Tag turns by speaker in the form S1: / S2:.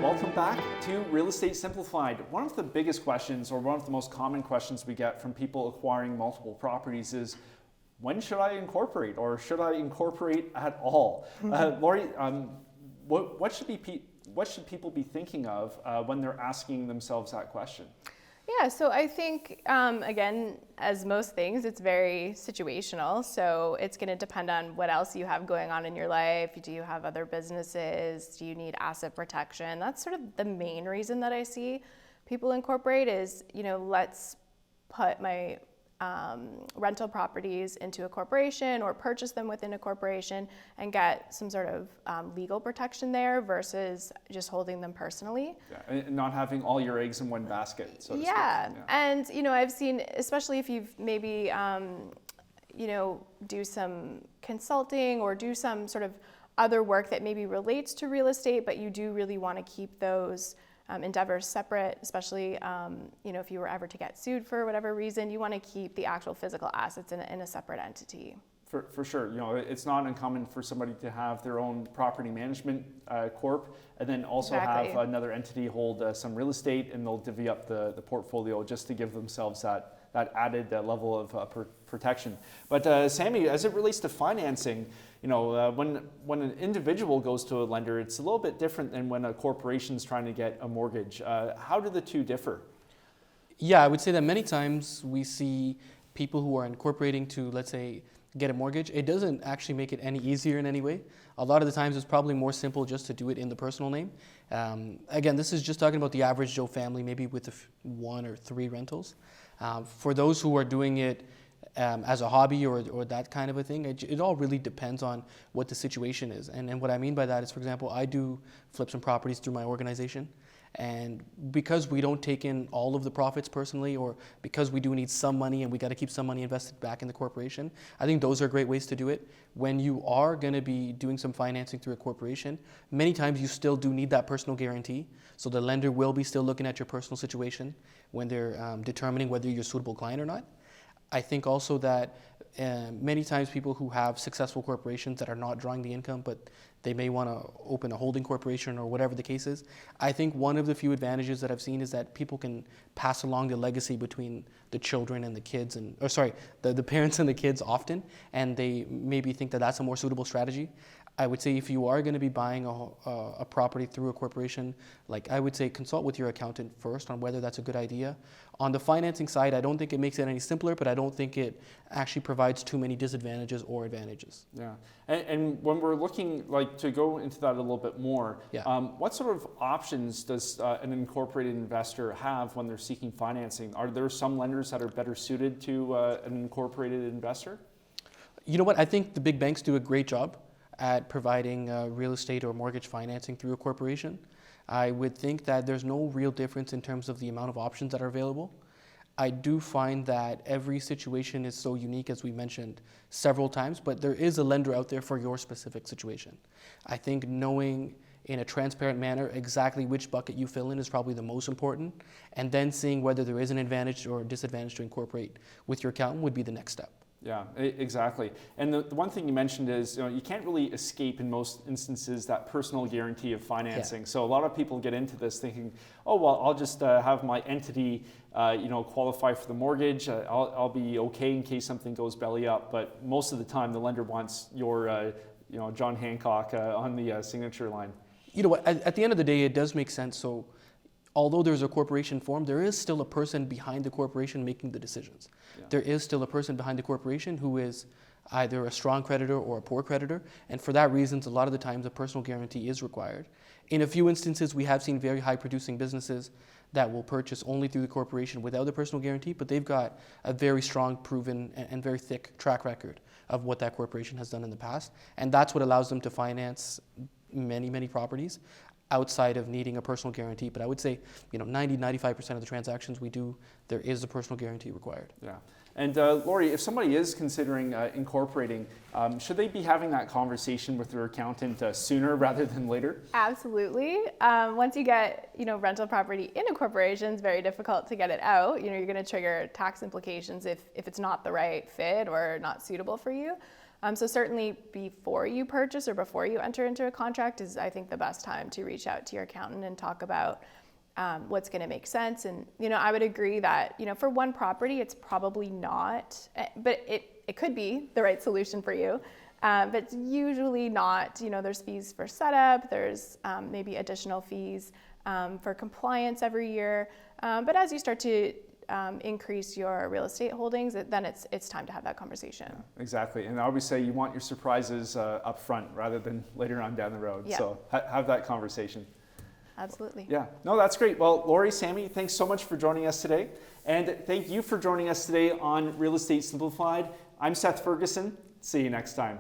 S1: welcome back to Real Estate Simplified. One of the biggest questions, or one of the most common questions we get from people acquiring multiple properties is, when should I incorporate, or should I incorporate at all? Lori, what should people be thinking of when they're asking themselves that question?
S2: Yeah, so I think, again, as most things, it's very situational. So it's going to depend on what else you have going on in your life. Do you have other businesses? Do you need asset protection? That's sort of the main reason that I see people incorporate is, let's put my rental properties into a corporation or purchase them within a corporation and get some sort of legal protection there versus just holding them personally.
S1: Yeah, and not having all your eggs in one basket, so to speak.
S2: Yeah, and I've seen, especially if you've maybe do some consulting or do some sort of other work that maybe relates to real estate, but you do really want to keep those endeavors separate, especially if you were ever to get sued for whatever reason, you want to keep the actual physical assets in a separate entity.
S1: For sure, it's not uncommon for somebody to have their own property management corp, and then also have another entity hold some real estate, and they'll divvy up the portfolio just to give themselves that added level of protection. But Sami, as it relates to financing, when an individual goes to a lender, it's a little bit different than when a corporation's trying to get a mortgage. How do the two differ?
S3: Yeah, I would say that many times we see people who are incorporating to, let's say, get a mortgage. It doesn't actually make it any easier in any way. A lot of the times it's probably more simple just to do it in the personal name. Again, this is just talking about the average Joe family, maybe with 1 or 3 rentals. For those who are doing it as a hobby or that kind of a thing, it all really depends on what the situation is. And what I mean by that is, for example, I do flip some properties through my organization. And because we don't take in all of the profits personally, or because we do need some money and we got to keep some money invested back in the corporation, I think those are great ways to do it. When you are going to be doing some financing through a corporation, many times you still do need that personal guarantee. So the lender will be still looking at your personal situation when they're determining whether you're a suitable client or not. I think also that many times people who have successful corporations that are not drawing the income, but they may want to open a holding corporation or whatever the case is. I think one of the few advantages that I've seen is that people can pass along the legacy between the children and the kids, the parents and the kids often, and they maybe think that that's a more suitable strategy. I would say if you are going to be buying a property through a corporation, I would say consult with your accountant first on whether that's a good idea. On the financing side, I don't think it makes it any simpler, but I don't think it actually provides too many disadvantages or advantages.
S1: Yeah, and when we're looking to go into that a little bit more, what sort of options does an incorporated investor have when they're seeking financing? Are there some lenders that are better suited to an incorporated investor?
S3: You know what? I think the big banks do a great job at providing real estate or mortgage financing through a corporation. I would think that there's no real difference in terms of the amount of options that are available. I do find that every situation is so unique, as we mentioned several times, but there is a lender out there for your specific situation. I think knowing in a transparent manner exactly which bucket you fill in is probably the most important, and then seeing whether there is an advantage or disadvantage to incorporate with your accountant would be the next step.
S1: Yeah, exactly. And the one thing you mentioned is, you can't really escape in most instances that personal guarantee of financing. Yeah. So a lot of people get into this thinking, oh, well, I'll just have my entity, qualify for the mortgage. I'll be okay in case something goes belly up. But most of the time, the lender wants your, John Hancock on the signature line.
S3: You know what? At the end of the day, it does make sense. So although there's a corporation form, there is still a person behind the corporation making the decisions. Yeah. There is still a person behind the corporation who is either a strong creditor or a poor creditor, and for that reason, a lot of the times a personal guarantee is required. In a few instances, we have seen very high producing businesses that will purchase only through the corporation without a personal guarantee, but they've got a very strong, proven, and very thick track record of what that corporation has done in the past, and that's what allows them to finance many, many properties outside of needing a personal guarantee. But I would say, 90-95% of the transactions we do, there is a personal guarantee required.
S1: Yeah. And Lori, if somebody is considering incorporating, should they be having that conversation with their accountant sooner rather than later?
S2: Absolutely. Once you get, rental property in a corporation, it's very difficult to get it out. You're going to trigger tax implications if it's not the right fit or not suitable for you. So certainly before you purchase or before you enter into a contract is, I think, the best time to reach out to your accountant and talk about what's going to make sense. And, I would agree that, for one property, it's probably not, but it could be the right solution for you. But it's usually not. There's fees for setup, there's maybe additional fees for compliance every year. But as you start to increase your real estate holdings, then it's time to have that conversation.
S1: Yeah, exactly. And I always say you want your surprises up front rather than later on down the road.
S2: Yeah.
S1: So have that conversation.
S2: Absolutely.
S1: Yeah, no, that's great. Well, Lori, Sami, thanks so much for joining us today. And thank you for joining us today on Real Estate Simplified. I'm Seth Ferguson. See you next time.